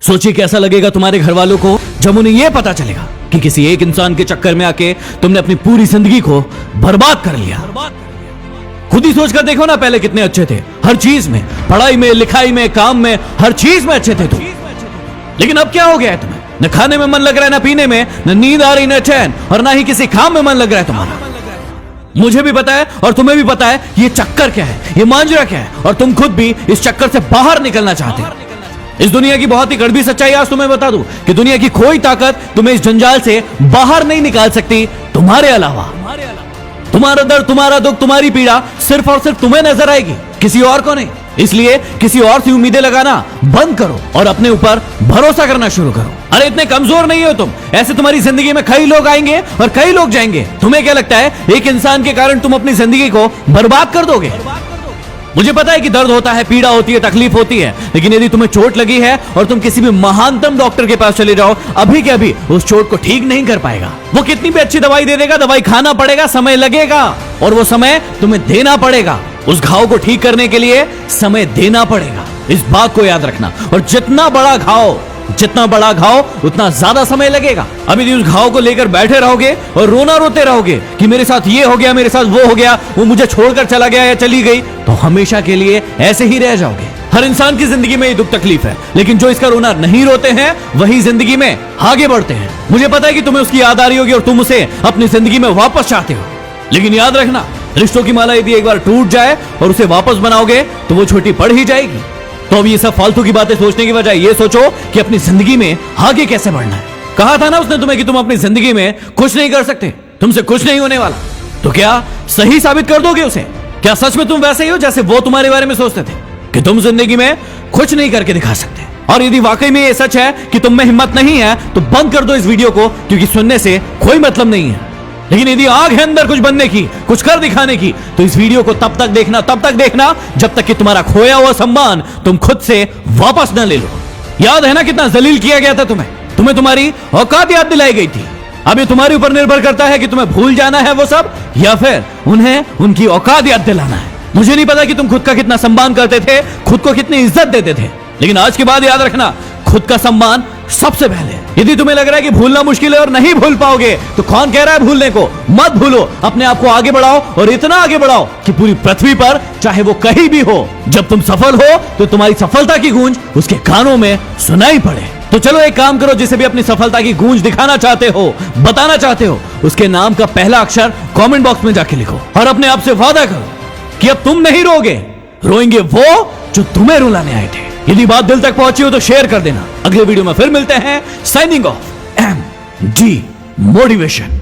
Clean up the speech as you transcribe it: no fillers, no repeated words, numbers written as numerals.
सोचिए कैसा लगेगा तुम्हारे घर वालों को जब उन्हें यह पता चलेगा कि किसी एक इंसान के चक्कर में आके तुमने अपनी पूरी जिंदगी को बर्बाद कर लिया। खुद ही सोच कर देखो ना, पहले कितने अच्छे थे हर चीज में, पढ़ाई में, लिखाई में, काम में, हर चीज में अच्छे थे तुम। लेकिन अब क्या हो गया है तुम्हें? न खाने में मन लग रहा है, न पीने में, न नींद आ रही, न चैन, और ना ही किसी काम में मन लग रहा है तुम्हारा। मुझे भी पता है और तुम्हें भी पता है ये चक्कर क्या है, ये मांजरा क्या है, और तुम खुद भी इस चक्कर से बाहर निकलना चाहते हो। इस दुनिया की बहुत ही कड़वी सच्चाई आज तुम्हें बता दूं कि दुनिया की कोई ताकत तुम्हें इस जंजाल से बाहर नहीं निकाल सकती तुम्हारे अलावा। तुम्हारा दर्द, तुम्हारा दुख, तुम्हारी पीड़ा सिर्फ और सिर्फ तुम्हें नजर आएगी, किसी और को नहीं। इसलिए किसी और से उम्मीदें लगाना बंद करो और अपने ऊपर भरोसा करना शुरू करो। अरे इतने कमजोर नहीं हो तुम, ऐसे तुम्हारी जिंदगी में कई लोग आएंगे और कई लोग जाएंगे। तुम्हें क्या लगता है एक इंसान के कारण तुम अपनी जिंदगी को बर्बाद कर दोगे? मुझे पता है कि दर्द होता है, पीड़ा होती है, तकलीफ होती है, लेकिन यदि तुम्हें चोट लगी है और तुम किसी भी महानतम डॉक्टर के पास चले जाओ, अभी के अभी उस चोट को ठीक नहीं कर पाएगा। वो कितनी भी अच्छी दवाई दे देगा, दवाई खाना पड़ेगा, समय लगेगा, और वो समय तुम्हें देना पड़ेगा। उस घाव को ठीक करने के लिए समय देना पड़ेगा, इस बात को याद रखना। और जितना बड़ा घाव उतना ज्यादा समय लगेगा। अभी उस घाव को लेकर बैठे रहोगे और रोना रोते रहोगे कि मेरे साथ ये हो गया, मेरे साथ वो हो गया, वो मुझे छोड़कर चला गया या चली गई, तो हमेशा के लिए ऐसे ही रह जाओगे। हर इंसान की जिंदगी में ये दुख तकलीफ है, लेकिन जो इसका रोना नहीं रोते हैं वही जिंदगी में आगे बढ़ते हैं। मुझे पता है कि तुम्हें उसकी याद आ रही होगी और तुम उसे अपनी जिंदगी में वापस चाहते हो, लेकिन याद रखना, रिश्तों की माला यदि एक बार टूट जाए और उसे वापस बनाओगे तो वो छोटी पड़ ही जाएगी। तो अब ये सब फालतू की बातें सोचने की बजाय ये सोचो कि अपनी जिंदगी में आगे कैसे बढ़ना है। कहा था ना उसने तुम्हें कि तुम अपनी जिंदगी में कुछ नहीं कर सकते, तुमसे कुछ नहीं होने वाला। तो क्या सही साबित कर दोगे उसे? क्या सच में तुम वैसे ही हो जैसे वो तुम्हारे बारे में सोचते थे कि तुम जिंदगी में कुछ नहीं करके दिखा सकते? और यदि वाकई में ये सच है कि तुम में हिम्मत नहीं है तो बंद कर दो इस वीडियो को, क्योंकि सुनने से कोई मतलब नहीं है। लेकिन यदि आग है अंदर कुछ बनने की, कुछ कर दिखाने की, तो इस वीडियो को तब तक देखना जब तक कि तुम्हारा खोया हुआ सम्मान तुम खुद से वापस न ले लो। याद है ना कितना जलील किया गया था तुम्हें तुम्हारी औकात याद दिलाई गई थी। अब ये तुम्हारे ऊपर निर्भर करता है कि तुम्हें भूल जाना है वो सब, या फिर उन्हें उनकी औकात याद दिलाना है। मुझे नहीं पता कि तुम खुद का कितना सम्मान करते थे, खुद को कितनी इज्जत देते थे, लेकिन आज के बाद याद रखना, खुद का सम्मान सबसे पहले। यदि तुम्हें लग रहा है कि भूलना मुश्किल है और नहीं भूल पाओगे, तो कौन कह रहा है भूलने को? मत भूलो, अपने आप को आगे बढ़ाओ, और इतना आगे बढ़ाओ कि पूरी पृथ्वी पर चाहे वो कहीं भी हो, जब तुम सफल हो तो तुम्हारी सफलता की गूंज उसके कानों में सुनाई पड़े। तो चलो एक काम करो, जिसे भी अपनी सफलता की गूंज दिखाना चाहते हो, बताना चाहते हो, उसके नाम का पहला अक्षर कमेंट बॉक्स में जाके लिखो और अपने आप से वादा करो कि अब तुम नहीं रोगे, रोएंगे वो जो तुम्हें रुलाने आए थे। यदि बात दिल तक पहुंची हो तो शेयर कर देना। अगले वीडियो में फिर मिलते हैं। Signing off, MD motivation.